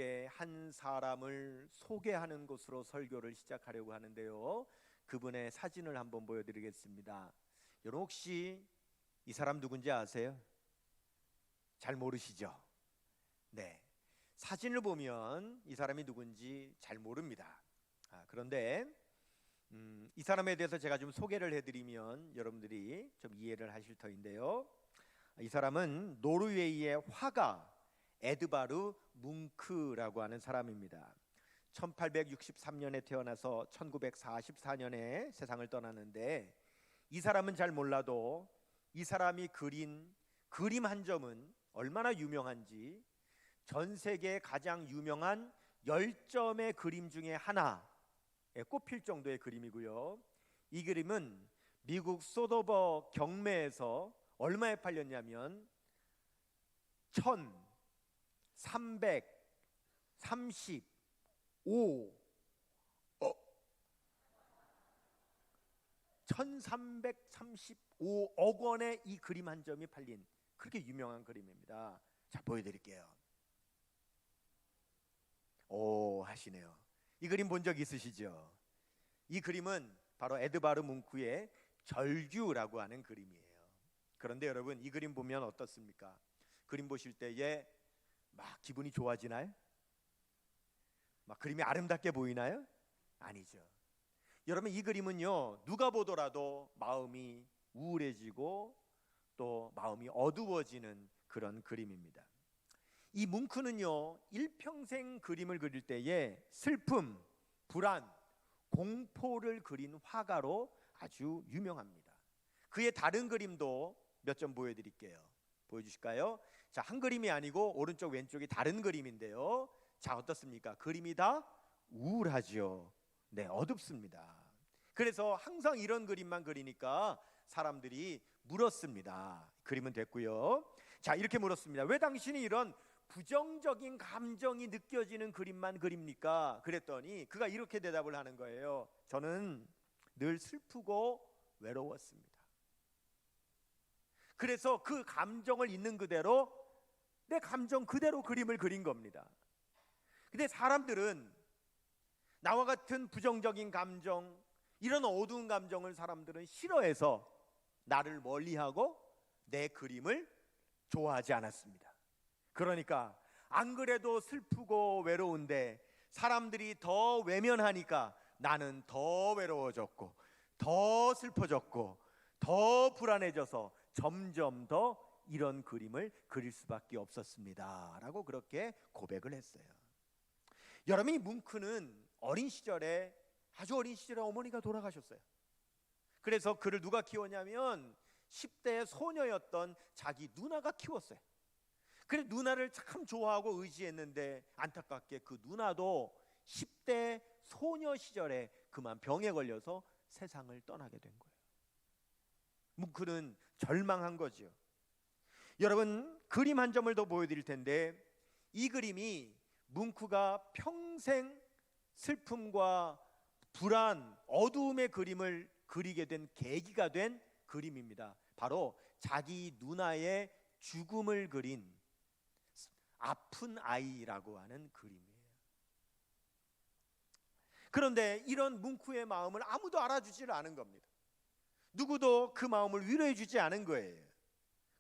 여러분에게 한 사람을 소개하는 것으로 설교를 시작하려고 하는데요. 그분의 사진을 한번 보여드리겠습니다. 여러분 혹시 이 사람 누군지 아세요? 잘 모르시죠? 네, 사진을 보면 이 사람이 누군지 잘 모릅니다. 그런데 이 사람에 대해서 제가 좀 소개를 해드리면 여러분들이 좀 이해를 하실 터인데요. 이 사람은 노르웨이의 화가 에드바르 뭉크라고 하는 사람입니다. 1863년에 태어나서 1944년에 세상을 떠나는데, 이 사람은 잘 몰라도 이 사람이 그린 그림 한 점은 얼마나 유명한지 전 세계 가장 유명한 10점의 그림 중에 하나에 꼽힐 정도의 그림이고요. 이 그림은 미국 소더버 경매에서 얼마에 팔렸냐면 1335억 원의 이 그림 한 점이 팔린 그렇게 유명한 그림입니다. 자, 보여드릴게요. 오 하시네요. 이 그림 본 적 있으시죠? 이 그림은 바로 에드바르 뭉크의 절규라고 하는 그림이에요. 그런데 여러분, 이 그림 보면 어떻습니까? 그림 보실 때에 막 기분이 좋아지나요? 막 그림이 아름답게 보이나요? 아니죠. 여러분, 이 그림은요, 누가 보더라도 마음이 우울해지고 또 마음이 어두워지는 그런 그림입니다. 이 뭉크는요, 일평생 그림을 그릴 때에 슬픔, 불안, 공포를 그린 화가로 아주 유명합니다. 그의 다른 그림도 몇 점 보여드릴게요. 보여주실까요? 자, 한 그림이 아니고 오른쪽 왼쪽이 다른 그림인데요. 자, 어떻습니까? 그림이 다 우울하죠. 네, 어둡습니다. 그래서 항상 이런 그림만 그리니까 사람들이 물었습니다. 그림은 됐고요. 자, 이렇게 물었습니다. 왜 당신이 이런 부정적인 감정이 느껴지는 그림만 그립니까? 그랬더니 그가 이렇게 대답을 하는 거예요. 저는 늘 슬프고 외로웠습니다. 그래서 그 감정을 있는 그대로, 내 감정 그대로 그림을 그린 겁니다. 근데 사람들은 나와 같은 부정적인 감정, 이런 어두운 감정을 사람들은 싫어해서 나를 멀리하고 내 그림을 좋아하지 않았습니다. 그러니까 안 그래도 슬프고 외로운데 사람들이 더 외면하니까 나는 더 외로워졌고 더 슬퍼졌고 더 불안해져서 점점 더 이런 그림을 그릴 수밖에 없었습니다 라고 그렇게 고백을 했어요. 여러분, 이 뭉크는 아주 어린 시절에 어머니가 돌아가셨어요. 그래서 그를 누가 키웠냐면 10대 소녀였던 자기 누나가 키웠어요. 그래, 누나를 참 좋아하고 의지했는데 안타깝게 그 누나도 10대 소녀 시절에 그만 병에 걸려서 세상을 떠나게 된 거예요. 뭉크는 절망한 거죠. 여러분, 그림 한 점을 더 보여드릴 텐데, 이 그림이 뭉크가 평생 슬픔과 불안, 어두움의 그림을 그리게 된 계기가 된 그림입니다. 바로 자기 누나의 죽음을 그린 아픈 아이라고 하는 그림이에요. 그런데 이런 뭉크의 마음을 아무도 알아주지를 않은 겁니다. 누구도 그 마음을 위로해 주지 않은 거예요.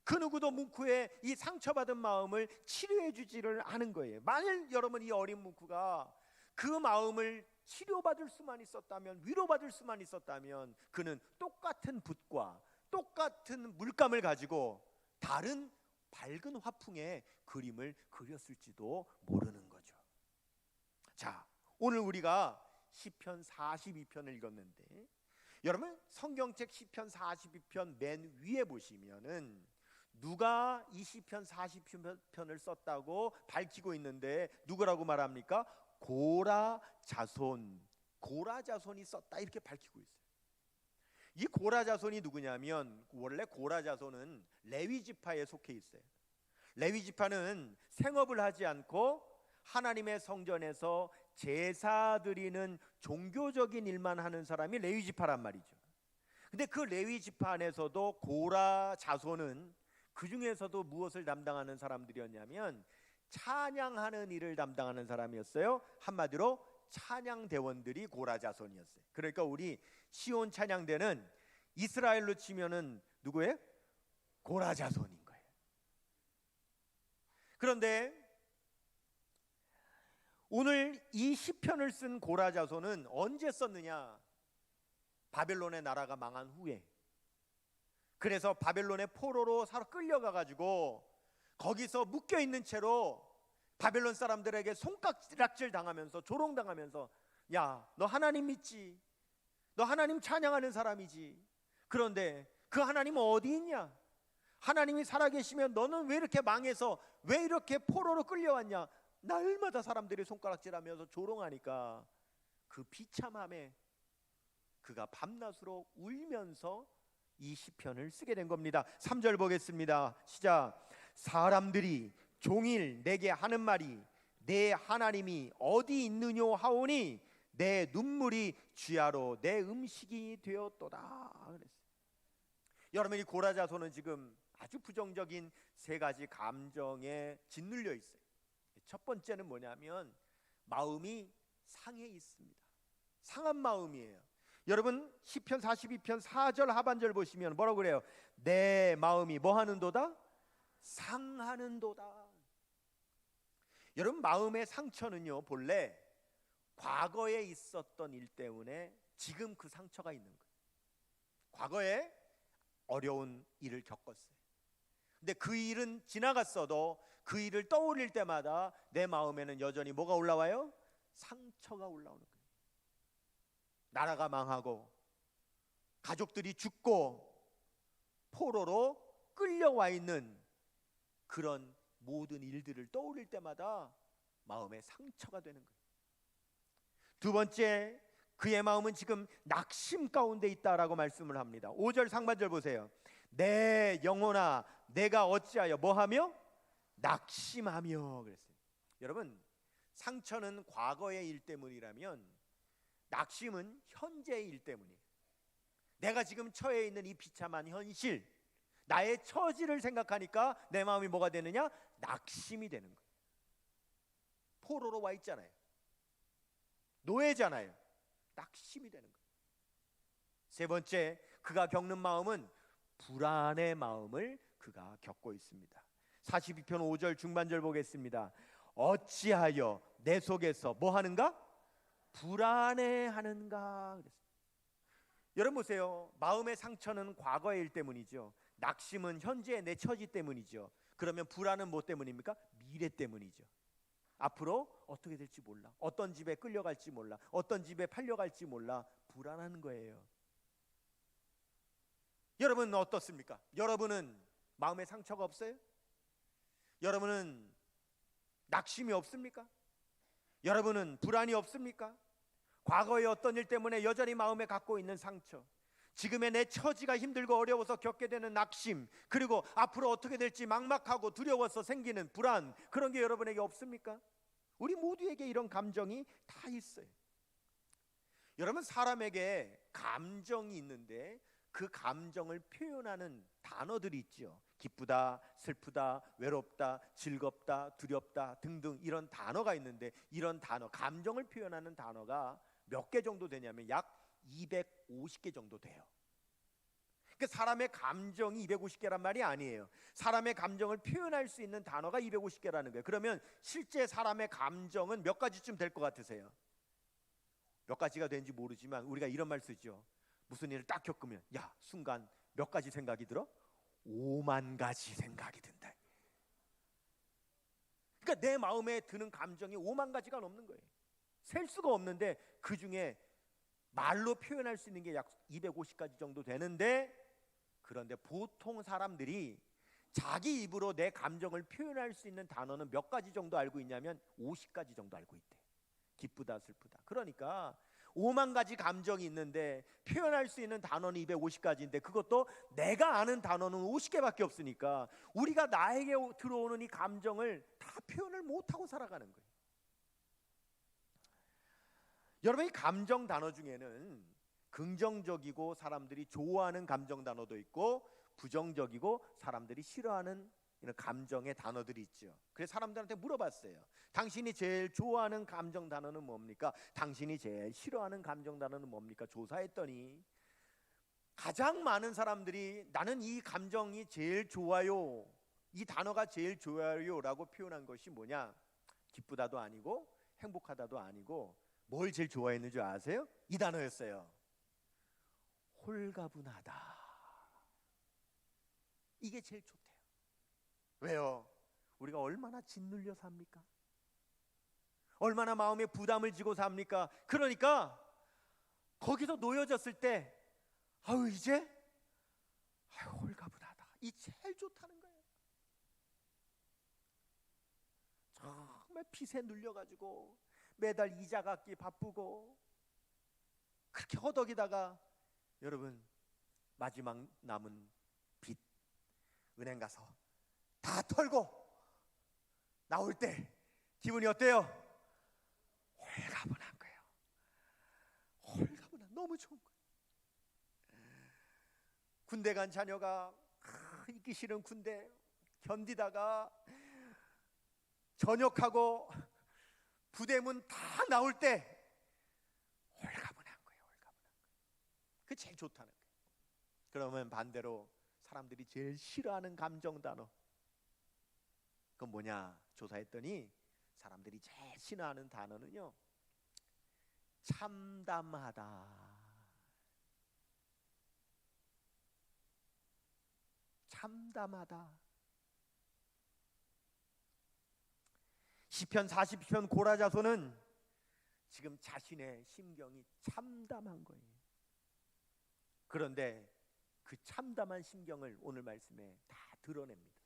그 누구도 뭉크의 이 상처받은 마음을 치료해 주지를 않은 거예요. 만일 여러분, 이 어린 뭉크가 그 마음을 치료받을 수만 있었다면, 위로받을 수만 있었다면, 그는 똑같은 붓과 똑같은 물감을 가지고 다른 밝은 화풍의 그림을 그렸을지도 모르는 거죠. 자, 오늘 우리가 시편 42편을 읽었는데, 여러분, 성경책 시편 42편 맨 위에 보시면은 누가 이 시편 40편을 썼다고 밝히고 있는데 누구라고 말합니까? 고라 자손이 썼다 이렇게 밝히고 있어요. 이 고라 자손이 누구냐면, 원래 고라 자손은 레위 지파에 속해 있어요. 레위 지파는 생업을 하지 않고 하나님의 성전에서 제사 드리는 종교적인 일만 하는 사람이 레위 지파란 말이죠. 근데 그 레위 지파 안에서도 고라 자손은 그 중에서도 무엇을 담당하는 사람들이었냐면 찬양하는 일을 담당하는 사람이었어요. 한마디로 찬양 대원들이 고라 자손이었어요. 그러니까 우리 시온 찬양대는 이스라엘로 치면은 누구예요? 고라 자손인 거예요. 그런데 오늘 이 시편을 쓴 고라 자손은 언제 썼느냐? 바벨론의 나라가 망한 후에. 그래서 바벨론의 포로로 끌려가 가지고 거기서 묶여 있는 채로 바벨론 사람들에게 손가락질 당하면서 조롱당하면서, 야, 너 하나님 믿지? 너 하나님 찬양하는 사람이지? 그런데 그 하나님은 어디 있냐? 하나님이 살아계시면 너는 왜 이렇게 망해서 왜 이렇게 포로로 끌려왔냐? 날마다 사람들이 손가락질하면서 조롱하니까 그 비참함에 그가 밤낮으로 울면서 이 시편을 쓰게 된 겁니다. 3절 보겠습니다. 시작. 사람들이 종일 내게 하는 말이 내 하나님이 어디 있느뇨 하오니 내 눈물이 쥐하로 내 음식이 되었도다. 그랬어요. 여러분, 이 고라 자손은 지금 아주 부정적인 세 가지 감정에 짓눌려 있어요. 첫 번째는 뭐냐면 마음이 상해 있습니다. 상한 마음이에요. 여러분, 시편 42편 4절 하반절 보시면 뭐라고 그래요? 내 마음이 뭐 하는도다? 상하는도다. 여러분, 마음의 상처는요, 본래 과거에 있었던 일 때문에 지금 그 상처가 있는 거예요. 과거에 어려운 일을 겪었어요. 근데 그 일은 지나갔어도 그 일을 떠올릴 때마다 내 마음에는 여전히 뭐가 올라와요? 상처가 올라오는 거예요. 나라가 망하고 가족들이 죽고 포로로 끌려와 있는 그런 모든 일들을 떠올릴 때마다 마음에 상처가 되는 거예요. 두 번째, 그의 마음은 지금 낙심 가운데 있다라고 말씀을 합니다. 5절 상반절 보세요. 내 영혼아 내가 어찌하여 뭐하며? 낙심하며 그랬어요. 여러분, 상처는 과거의 일 때문이라면 낙심은 현재의 일 때문이에요. 내가 지금 처해 있는 이 비참한 현실, 나의 처지를 생각하니까 내 마음이 뭐가 되느냐? 낙심이 되는 거예요. 포로로 와 있잖아요. 노예잖아요. 낙심이 되는 거예요. 세 번째, 그가 겪는 마음은 불안의 마음을 그가 겪고 있습니다. 42편 5절 중반절 보겠습니다. 어찌하여 내 속에서 뭐 하는가? 불안해하는가. 여러분 보세요. 마음의 상처는 과거의 일 때문이죠. 낙심은 현재의 내 처지 때문이죠. 그러면 불안은 뭐 때문입니까? 미래 때문이죠. 앞으로 어떻게 될지 몰라. 어떤 집에 끌려갈지 몰라. 어떤 집에 팔려갈지 몰라. 불안한 거예요. 여러분은 어떻습니까? 여러분은 마음에 상처가 없어요? 여러분은 낙심이 없습니까? 여러분은 불안이 없습니까? 과거의 어떤 일 때문에 여전히 마음에 갖고 있는 상처, 지금의 내 처지가 힘들고 어려워서 겪게 되는 낙심, 그리고 앞으로 어떻게 될지 막막하고 두려워서 생기는 불안, 그런 게 여러분에게 없습니까? 우리 모두에게 이런 감정이 다 있어요. 여러분, 사람에게 감정이 있는데 그 감정을 표현하는 단어들이 있죠. 기쁘다, 슬프다, 외롭다, 즐겁다, 두렵다 등등 이런 단어가 있는데, 이런 단어, 감정을 표현하는 단어가 몇 개 정도 되냐면 약 250개 정도 돼요. 그러니까 사람의 감정이 250개란 말이 아니에요. 사람의 감정을 표현할 수 있는 단어가 250개라는 거예요. 그러면 실제 사람의 감정은 몇 가지쯤 될 것 같으세요? 몇 가지가 되는지 모르지만 우리가 이런 말 쓰죠. 무슨 일을 딱 겪으면 야, 순간 몇 가지 생각이 들어? 5만 가지 생각이 든다. 그러니까 내 마음에 드는 감정이 5만 가지가 넘는 거예요. 셀 수가 없는데 그 중에 말로 표현할 수 있는 게 약 250가지 정도 되는데, 그런데 보통 사람들이 자기 입으로 내 감정을 표현할 수 있는 단어는 몇 가지 정도 알고 있냐면 50가지 정도 알고 있대. 기쁘다, 슬프다. 그러니까 5만 가지 감정이 있는데 표현할 수 있는 단어는 250가지인데 그것도 내가 아는 단어는 50개밖에 없으니까 우리가 나에게 들어오는 이 감정을 다 표현을 못하고 살아가는 거예요. 여러분, 이 감정 단어 중에는 긍정적이고 사람들이 좋아하는 감정 단어도 있고 부정적이고 사람들이 싫어하는 이런 감정의 단어들이 있죠. 그래서 사람들한테 물어봤어요. 당신이 제일 좋아하는 감정 단어는 뭡니까? 당신이 제일 싫어하는 감정 단어는 뭡니까? 조사했더니 가장 많은 사람들이 나는 이 감정이 제일 좋아요, 이 단어가 제일 좋아요 라고 표현한 것이 뭐냐? 기쁘다도 아니고 행복하다도 아니고 뭘 제일 좋아했는 줄 아세요? 이 단어였어요. 홀가분하다. 이게 제일 좋대요. 왜요? 우리가 얼마나 짓눌려 삽니까? 얼마나 마음에 부담을 지고 삽니까? 그러니까 거기서 놓여졌을 때 아유 이제 아유 홀가분하다, 이 제일 좋다는 거예요. 정말 빚에 눌려가지고 매달 이자 갚기 바쁘고 그렇게 허덕이다가 여러분 마지막 남은 빚 은행 가서 다 털고 나올 때 기분이 어때요? 홀가분한 거예요. 홀가분한, 너무 좋은 거예요. 군대 간 자녀가 있기 싫은 군대 견디다가 전역하고 부대문 다 나올 때 홀가분한 거예요. 홀가분한 거예요. 그게 제일 좋다는 거예요. 그러면 반대로 사람들이 제일 싫어하는 감정 단어, 그건 뭐냐? 조사했더니 사람들이 제일 싫어하는 단어는요, 참담하다. 참담하다. 시편 40편 고라자손은 지금 자신의 심경이 참담한 거예요. 그런데 그 참담한 심경을 오늘 말씀에 다 드러냅니다.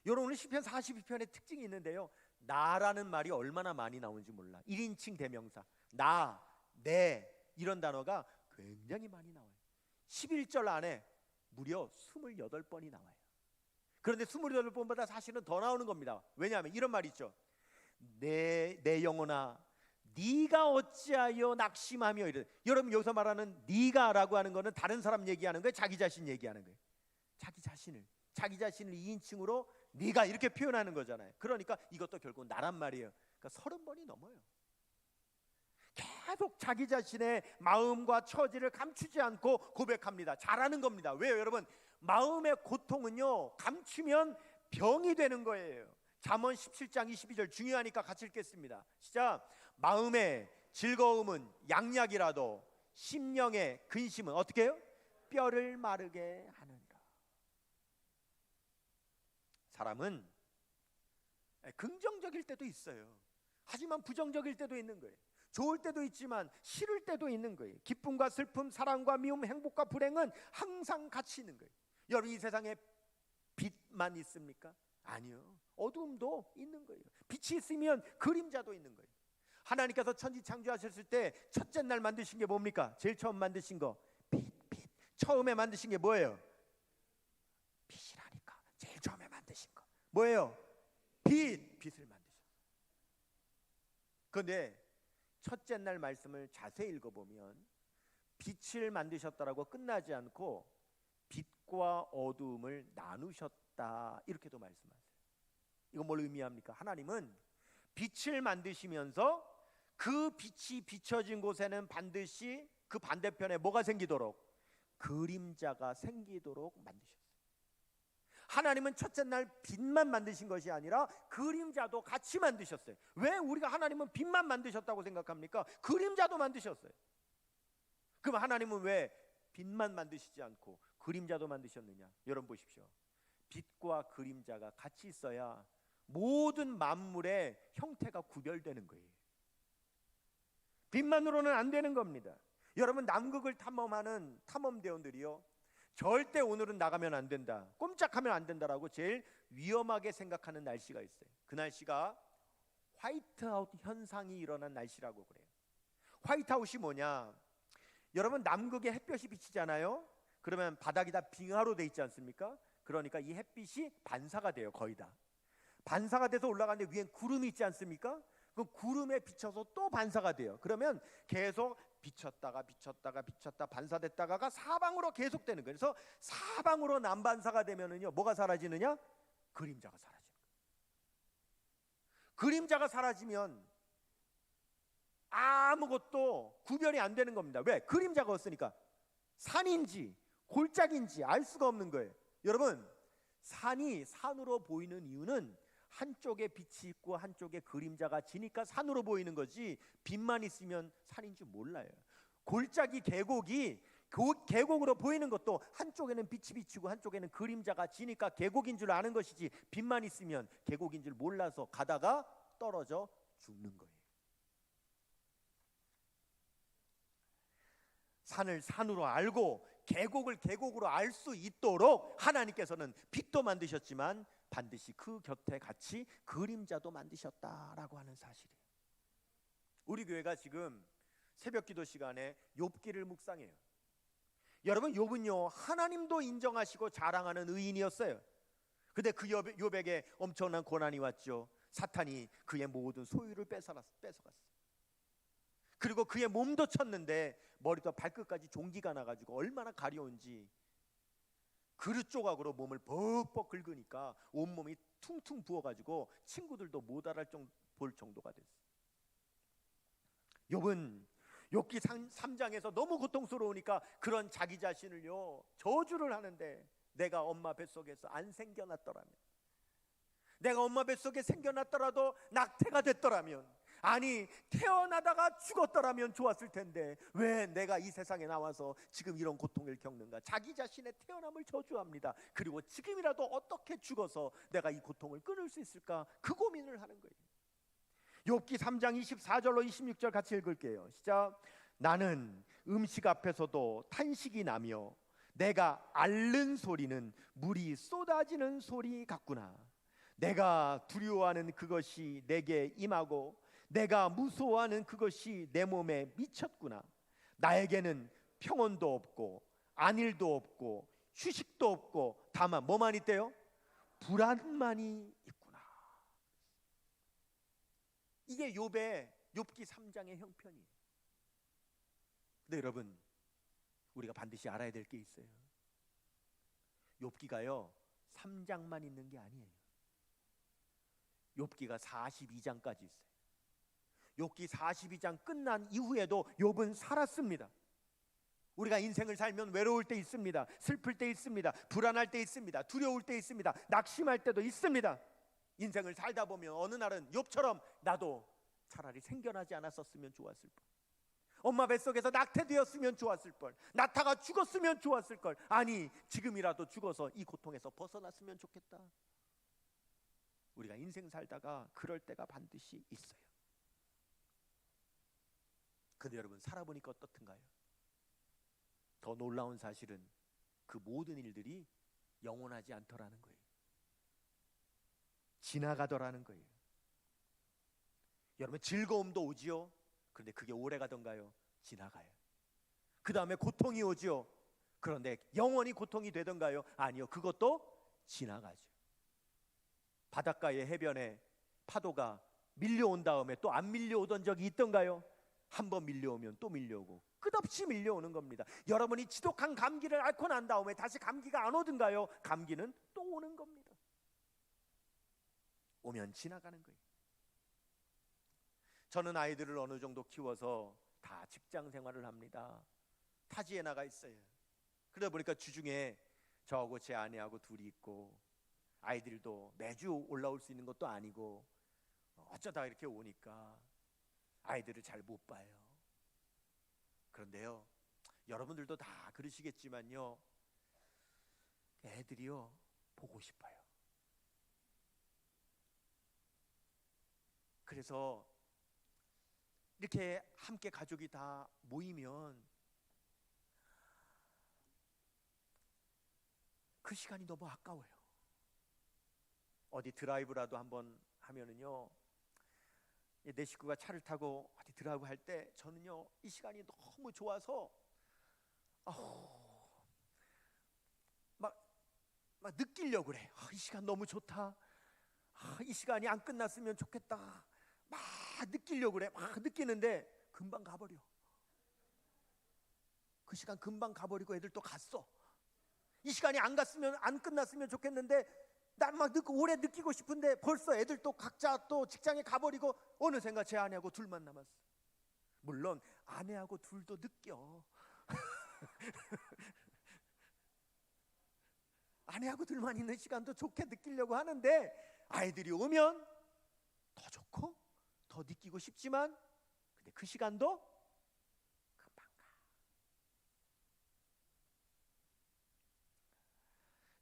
여러분, 오늘 시편 42편의 특징이 있는데요, 나라는 말이 얼마나 많이 나오는지 몰라. 1인칭 대명사 나, 내 이런 단어가 굉장히 많이 나와요. 11절 안에 무려 28번이 나와요. 그런데 28번보다 사실은 더 나오는 겁니다. 왜냐하면 이런 말이 있죠. 내 영혼아 네가 어찌하여 낙심하며 이래. 여러분, 여기서 말하는 네가라고 하는 거는 다른 사람 얘기하는 거예요? 자기 자신 얘기하는 거예요? 자기 자신을 2인칭으로 네가 이렇게 표현하는 거잖아요. 그러니까 이것도 결국 나란 말이에요. 그러니까 30번이 넘어요. 계속 자기 자신의 마음과 처지를 감추지 않고 고백합니다. 잘하는 겁니다. 왜요, 여러분? 마음의 고통은요, 감추면 병이 되는 거예요. 잠언 17장 22절 중요하니까 같이 읽겠습니다. 시작. 마음의 즐거움은 양약이라도 심령의 근심은 어떻게 해요? 뼈를 마르게 하느니라. 사람은 긍정적일 때도 있어요. 하지만 부정적일 때도 있는 거예요. 좋을 때도 있지만 싫을 때도 있는 거예요. 기쁨과 슬픔, 사랑과 미움, 행복과 불행은 항상 같이 있는 거예요. 여러분, 이 세상에 빛만 있습니까? 아니요. 어두움도 있는 거예요. 빛이 있으면 그림자도 있는 거예요. 하나님께서 천지 창조하셨을 때 첫째 날 만드신 게 뭡니까? 제일 처음 만드신 거 빛. 처음에 만드신 게 뭐예요? 빛이라니까. 제일 처음에 만드신 거 뭐예요? 빛을 만드셨어요. 그런데 첫째 날 말씀을 자세히 읽어보면 빛을 만드셨다라고 끝나지 않고 빛과 어두움을 나누셨다 이렇게도 말씀하세요. 이건 뭘 의미합니까? 하나님은 빛을 만드시면서 그 빛이 비춰진 곳에는 반드시 그 반대편에 뭐가 생기도록? 그림자가 생기도록 만드셨어요. 하나님은 첫째 날 빛만 만드신 것이 아니라 그림자도 같이 만드셨어요. 왜 우리가 하나님은 빛만 만드셨다고 생각합니까? 그림자도 만드셨어요. 그럼 하나님은 왜 빛만 만드시지 않고 그림자도 만드셨느냐? 여러분 보십시오. 빛과 그림자가 같이 있어야 모든 만물의 형태가 구별되는 거예요. 빛만으로는 안 되는 겁니다. 여러분, 남극을 탐험하는 탐험대원들이요, 절대 오늘은 나가면 안 된다, 꼼짝하면 안 된다라고 제일 위험하게 생각하는 날씨가 있어요. 그 날씨가 화이트아웃 현상이 일어난 날씨라고 그래요. 화이트아웃이 뭐냐? 여러분, 남극에 햇볕이 비치잖아요. 그러면 바닥이 다 빙하로 돼 있지 않습니까? 그러니까 이 햇빛이 반사가 돼요. 거의 다 반사가 돼서 올라가는데 위엔 구름이 있지 않습니까? 그 구름에 비쳐서 또 반사가 돼요. 그러면 계속 비쳤다가 반사됐다가가 사방으로 계속되는 거예요. 그래서 사방으로 난반사가 되면은요, 뭐가 사라지느냐? 그림자가 사라지는 거예요. 그림자가 사라지면 아무것도 구별이 안 되는 겁니다. 왜? 그림자가 없으니까. 산인지 골짜기인지 알 수가 없는 거예요. 여러분, 산이 산으로 보이는 이유는 한쪽에 빛이 있고 한쪽에 그림자가 지니까 산으로 보이는 거지, 빛만 있으면 산인 줄 몰라요. 골짜기 계곡이 계곡으로 보이는 것도 한쪽에는 빛이 비치고 한쪽에는 그림자가 지니까 계곡인 줄 아는 것이지, 빛만 있으면 계곡인 줄 몰라서 가다가 떨어져 죽는 거예요. 산을 산으로 알고 계곡을 계곡으로 알 수 있도록 하나님께서는 빛도 만드셨지만 반드시 그 곁에 같이 그림자도 만드셨다라고 하는 사실이에요. 우리 교회가 지금 새벽기도 시간에 욥기를 묵상해요. 여러분, 욥은요 하나님도 인정하시고 자랑하는 의인이었어요. 근데 그 욥에게 엄청난 고난이 왔죠. 사탄이 그의 모든 소유를 뺏어갔어요. 그리고 그의 몸도 쳤는데 머리부터 발끝까지 종기가 나가지고 얼마나 가려운지 그릇 조각으로 몸을 벅벅 긁으니까 온몸이 퉁퉁 부어가지고 친구들도 못 볼 정도가 됐어요. 욥은 욥기 3장에서 너무 고통스러우니까 그런 자기 자신을요 저주를 하는데, 내가 엄마 뱃속에서 안 생겨났더라면, 내가 엄마 뱃속에 생겨났더라도 낙태가 됐더라면, 아니 태어나다가 죽었더라면 좋았을 텐데 왜 내가 이 세상에 나와서 지금 이런 고통을 겪는가. 자기 자신의 태어남을 저주합니다. 그리고 지금이라도 어떻게 죽어서 내가 이 고통을 끊을 수 있을까, 그 고민을 하는 거예요. 욥기 3장 24절로 26절 같이 읽을게요. 시작. 나는 음식 앞에서도 탄식이 나며 내가 앓는 소리는 물이 쏟아지는 소리 같구나. 내가 두려워하는 그것이 내게 임하고 내가 무서워하는 그것이 내 몸에 미쳤구나. 나에게는 평온도 없고 안일도 없고 휴식도 없고 다만 뭐만 있대요? 불안만이 있구나. 이게 욥의 욥기 3장의 형편이에요. 근데 여러분, 우리가 반드시 알아야 될 게 있어요. 욥기가요 3장만 있는 게 아니에요. 욥기가 42장까지 있어요. 욥기 42장 끝난 이후에도 욥은 살았습니다. 우리가 인생을 살면 외로울 때 있습니다. 슬플 때 있습니다. 불안할 때 있습니다. 두려울 때 있습니다. 낙심할 때도 있습니다. 인생을 살다 보면 어느 날은 욥처럼 나도 차라리 생겨나지 않았었으면 좋았을 뻔, 엄마 뱃속에서 낙태되었으면 좋았을 뻔, 낳다가 죽었으면 좋았을 걸, 아니 지금이라도 죽어서 이 고통에서 벗어났으면 좋겠다. 우리가 인생 살다가 그럴 때가 반드시 있어요. 근데 여러분, 살아보니까 어떻든가요? 더 놀라운 사실은 그 모든 일들이 영원하지 않더라는 거예요. 지나가더라는 거예요. 여러분, 즐거움도 오지요. 그런데 그게 오래 가던가요? 지나가요. 그 다음에 고통이 오지요. 그런데 영원히 고통이 되던가요? 아니요, 그것도 지나가죠. 바닷가의 해변에 파도가 밀려온 다음에 또 안 밀려오던 적이 있던가요? 한번 밀려오면 또 밀려오고 끝없이 밀려오는 겁니다. 여러분이 지독한 감기를 앓고 난 다음에 다시 감기가 안 오던가요? 감기는 또 오는 겁니다. 오면 지나가는 거예요. 저는 아이들을 어느 정도 키워서 다 직장 생활을 합니다. 타지에 나가 있어요. 그러다 보니까 주중에 저하고 제 아내하고 둘이 있고, 아이들도 매주 올라올 수 있는 것도 아니고 어쩌다 이렇게 오니까 아이들을 잘 못 봐요. 그런데요, 여러분들도 다 그러시겠지만요, 애들이요 보고 싶어요. 그래서 이렇게 함께 가족이 다 모이면 그 시간이 너무 아까워요. 어디 드라이브라도 한번 하면은요, 내 식구가 차를 타고 어디 드라이브 할 때 저는요 이 시간이 너무 좋아서 막 느끼려고 그래. 이 시간 너무 좋다. 이 시간이 안 끝났으면 좋겠다. 막 느끼려고 그래. 막 느끼는데 금방 가버려. 그 시간 금방 가버리고 애들 또 갔어. 이 시간이 안 끝났으면 좋겠는데 난 막 오래 느끼고 싶은데 벌써 애들 또 각자 또 직장에 가버리고 어느샌가 제 아내하고 둘만 남았어. 물론 아내하고 둘도 느껴. 아내하고 둘만 있는 시간도 좋게 느끼려고 하는데 아이들이 오면 더 좋고 더 느끼고 싶지만 근데 그 시간도 금방 가.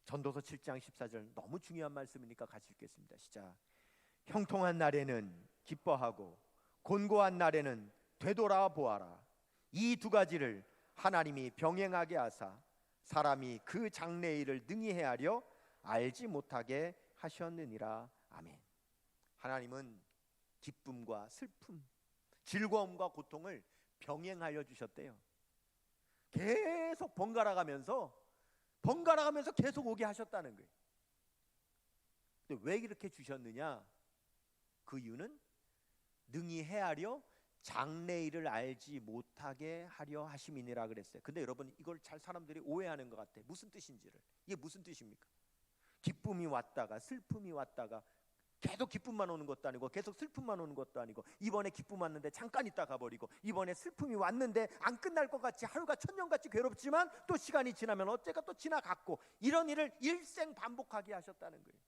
전도서 7장 14절 너무 중요한 말씀이니까 같이 읽겠습니다. 시작. 형통한 날에는 기뻐하고 곤고한 날에는 되돌아보아라. 이 두 가지를 하나님이 병행하게 하사 사람이 그 장래일을 능히 헤아려 알지 못하게 하셨느니라. 아멘. 하나님은 기쁨과 슬픔, 즐거움과 고통을 병행하여 주셨대요. 계속 번갈아가면서 계속 오게 하셨다는 거예요. 근데 왜 이렇게 주셨느냐? 그 이유는 능히 헤아려 장래일을 알지 못하게 하려 하심이니라 그랬어요. 근데 여러분 이걸 잘 사람들이 오해하는 것 같아요. 무슨 뜻인지를. 이게 무슨 뜻입니까? 기쁨이 왔다가 슬픔이 왔다가 계속 기쁨만 오는 것도 아니고 계속 슬픔만 오는 것도 아니고 이번에 기쁨 왔는데 잠깐 있다 가버리고 이번에 슬픔이 왔는데 안 끝날 것 같이 하루가 천년같이 괴롭지만 또 시간이 지나면 어째가 또 지나갔고 이런 일을 일생 반복하게 하셨다는 거예요.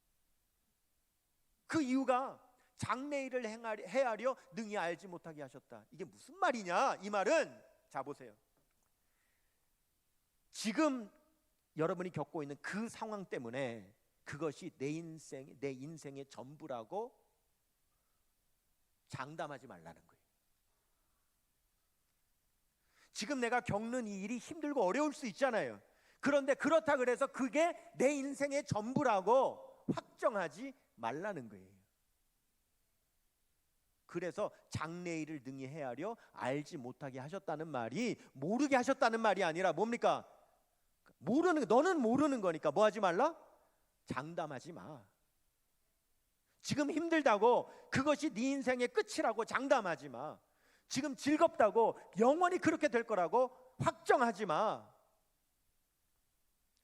그 이유가 장래일을 헤아려 능히 알지 못하게 하셨다. 이게 무슨 말이냐? 이 말은 자 보세요. 지금 여러분이 겪고 있는 그 상황 때문에 그것이 내 인생의 전부라고 장담하지 말라는 거예요. 지금 내가 겪는 이 일이 힘들고 어려울 수 있잖아요. 그런데 그렇다 그래서 그게 내 인생의 전부라고 확정하지 말라는 거예요. 그래서 장래일을 능히 헤아려 알지 못하게 하셨다는 말이 모르게 하셨다는 말이 아니라 뭡니까? 너는 모르는 거니까 뭐 하지 말라? 장담하지 마. 지금 힘들다고 그것이 네 인생의 끝이라고 장담하지 마. 지금 즐겁다고 영원히 그렇게 될 거라고 확정하지 마.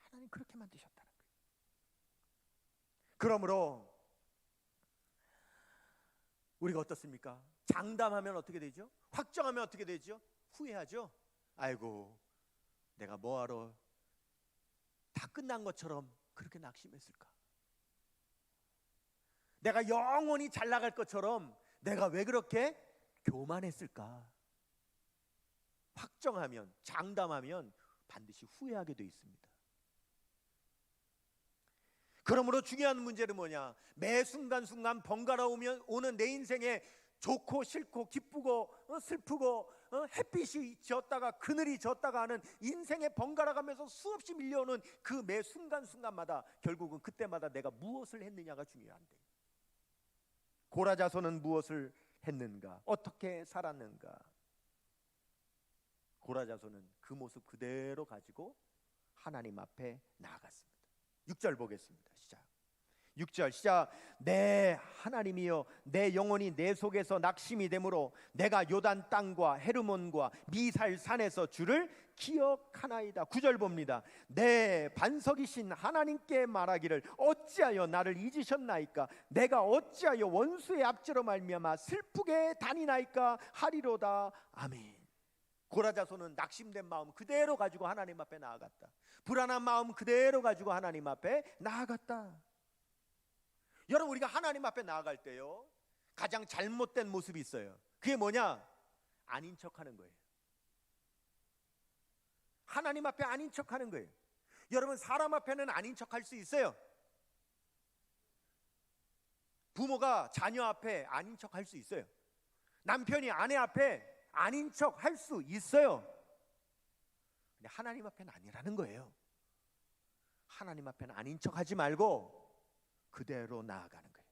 하나님 그렇게 만드셨다는 거예요. 그러므로 우리가 어떻습니까? 장담하면 어떻게 되죠? 확정하면 어떻게 되죠? 후회하죠. 아이고 내가 뭐하러 다 끝난 것처럼 그렇게 낙심했을까? 내가 영원히 잘 나갈 것처럼 내가 왜 그렇게 교만했을까? 확정하면, 장담하면 반드시 후회하게 돼 있습니다. 그러므로 중요한 문제는 뭐냐? 매 순간순간 번갈아 오는 내 인생에 좋고 싫고 기쁘고 슬프고 햇빛이 졌다가 그늘이 졌다가 하는 인생에 번갈아 가면서 수없이 밀려오는 그 매 순간순간마다 결국은 그때마다 내가 무엇을 했느냐가 중요한데, 고라자손은 무엇을 했는가? 어떻게 살았는가? 고라자손은 그 모습 그대로 가지고 하나님 앞에 나아갔습니다. 6절 보겠습니다. 시작. 6절 시작. 내 하나님이여 내 영혼이 내 속에서 낙심이 되므로 내가 요단 땅과 헤르몬과 미살 산에서 주를 기억하나이다. 9절 봅니다. 내 반석이신 하나님께 말하기를 어찌하여 나를 잊으셨나이까? 내가 어찌하여 원수의 압제로 말미암아 슬프게 다니나이까 하리로다. 아멘. 고라자손은 낙심된 마음 그대로 가지고 하나님 앞에 나아갔다. 불안한 마음 그대로 가지고 하나님 앞에 나아갔다. 여러분, 우리가 하나님 앞에 나아갈 때요 가장 잘못된 모습이 있어요. 그게 뭐냐? 아닌 척하는 거예요. 하나님 앞에 아닌 척하는 거예요. 여러분, 사람 앞에는 아닌 척할 수 있어요. 부모가 자녀 앞에 아닌 척할 수 있어요. 남편이 아내 앞에 아닌 척 할 수 있어요. 근데 하나님 앞에는 아니라는 거예요. 하나님 앞에는 아닌 척 하지 말고 그대로 나아가는 거예요.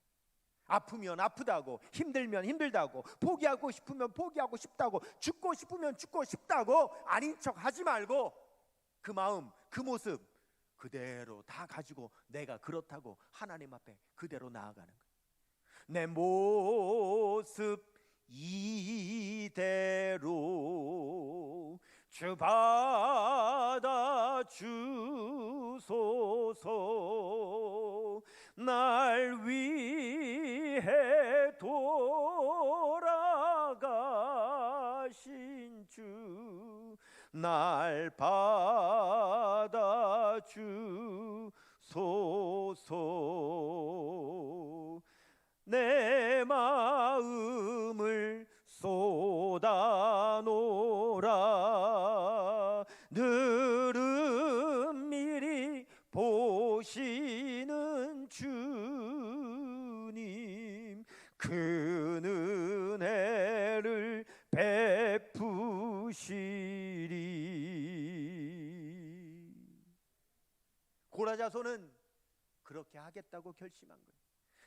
아프면 아프다고, 힘들면 힘들다고, 포기하고 싶으면 포기하고 싶다고, 죽고 싶으면 죽고 싶다고 아닌 척 하지 말고 그 마음, 그 모습 그대로 다 가지고 내가 그렇다고 하나님 앞에 그대로 나아가는 거예요. 내 모습 이대로 주 받아 주소서. 날 위해 돌아가신 주, 날 받아주소서. 내 마음을 쏟아놓으라. 늘은 미리 보시는 주님, 그 은혜를 베푸시리. 고라자손은 그렇게 하겠다고 결심한 거예요.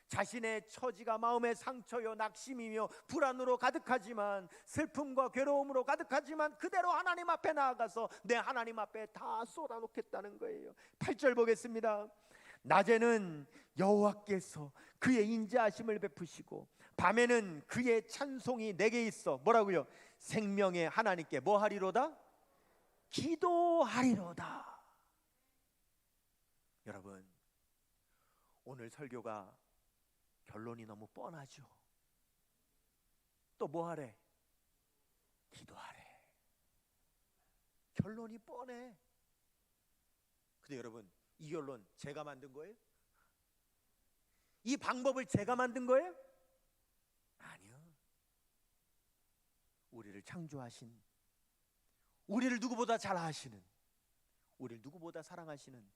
자신의 처지가 마음의 상처요 낙심이며 불안으로 가득하지만, 슬픔과 괴로움으로 가득하지만 그대로 하나님 앞에 나아가서 내 하나님 앞에 다 쏟아놓겠다는 거예요. 8절 보겠습니다. 낮에는 여호와께서 그의 인자하심을 베푸시고 밤에는 그의 찬송이 내게 있어 뭐라고요? 생명의 하나님께 뭐 하리로다? 기도하리로다. 여러분, 오늘 설교가 결론이 너무 뻔하죠. 또 뭐 하래? 기도하래. 결론이 뻔해. 근데 여러분, 이 결론 제가 만든 거예요? 이 방법을 제가 만든 거예요? 아니요. 우리를 창조하신, 우리를 누구보다 잘 아시는, 우리를 누구보다 사랑하시는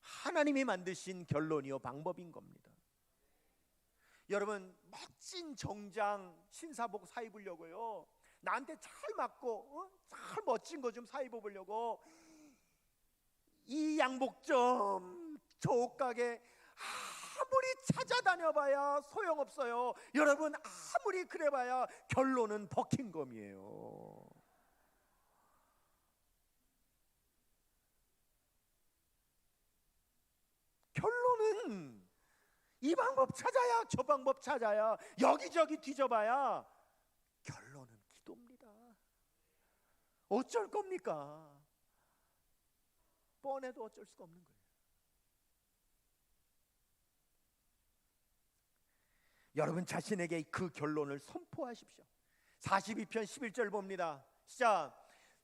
하나님이 만드신 결론이요 방법인 겁니다. 여러분, 멋진 정장 신사복 사 입으려고요, 나한테 잘 맞고 잘 멋진 거 좀 사 입어보려고 이 양복점 저 옷가게 아무리 찾아다녀봐야 소용없어요. 여러분, 아무리 그래봐야 결론은 버킹검이에요. 결론은 이 방법 찾아야 저 방법 찾아야 여기저기 뒤져봐야 결론은 기도입니다. 어쩔 겁니까? 뻔해도 어쩔 수가 없는 거예요. 여러분 자신에게 그 결론을 선포하십시오. 42편 11절 봅니다. 시작.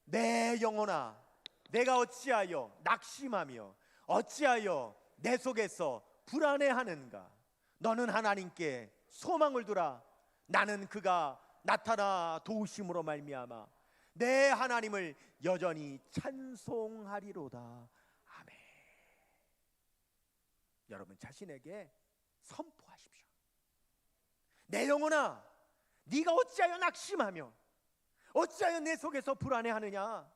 내 영혼아, 내가 어찌하여 낙심하며 어찌하여 내 속에서 불안해하는가? 너는 하나님께 소망을 두라. 나는 그가 나타나 도우심으로 말미암아 내 하나님을 여전히 찬송하리로다. 아멘. 여러분 자신에게 선포하십시오. 내 영혼아, 네가 어찌하여 낙심하며 어찌하여 내 속에서 불안해하느냐?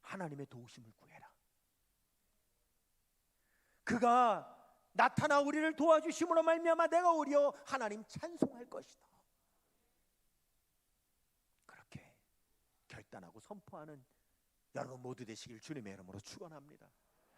하나님의 도우심을 구해라. 그가 나타나 우리를 도와주심으로 말미암아 내가 오히려 하나님 찬송할 것이다. 그렇게 결단하고 선포하는 여러분 모두 되시길 주님의 이름으로 축원합니다.